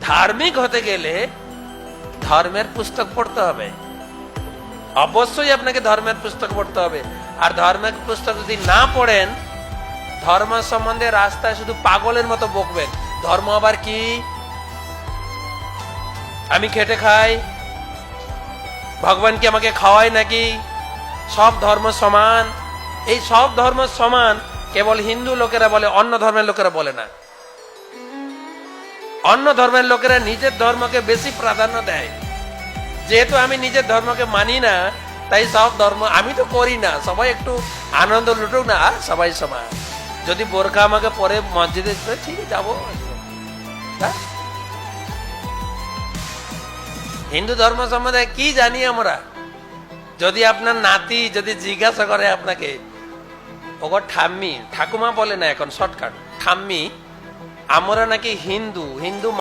ধার্মিক হতে গেলে ধর্মের পুস্তক পড়তে হবে, অবশ্যই আপনাকে ধর্মের পুস্তক পড়তে হবে। আর ধর্মের পুস্তক যদি না পড়েন, ধর্ম সম্বন্ধে রাস্তায় শুধু পাগলের মতো বকবেন। ধর্ম আবার কি? আমি খেটে খাই, ভগবান কি আমাকে খাওয়ায় নাকি? সব ধর্ম সমান। এই সব ধর্ম সমান কেবল হিন্দু লোকেরা বলে, অন্য ধর্মের লোকেরা বলে না। অন্য ধর্মের লোকেরা নিজের ধর্মকে বেশি প্রাধান্য দেয়। যেহেতু আমি নিজের ধর্মকে মানি না, তাই সব ধর্ম আমি তো করি না, সবাই একটু আনন্দ লুটুক না, সবাই সমান। যদি বোরখা আমাকে পরে মসজিদে ঠিক যাবো। হিন্দু ধর্ম সম্বন্ধে কি জানি আমরা? যদি আপনার নাতি যদি জিজ্ঞাসা করে আপনাকে, ওগো ঠাম্মি, ঠাকুমা বলে না এখন শর্টকাট, ঠাম্মি, আমরা নাকি হিন্দু, হিন্দু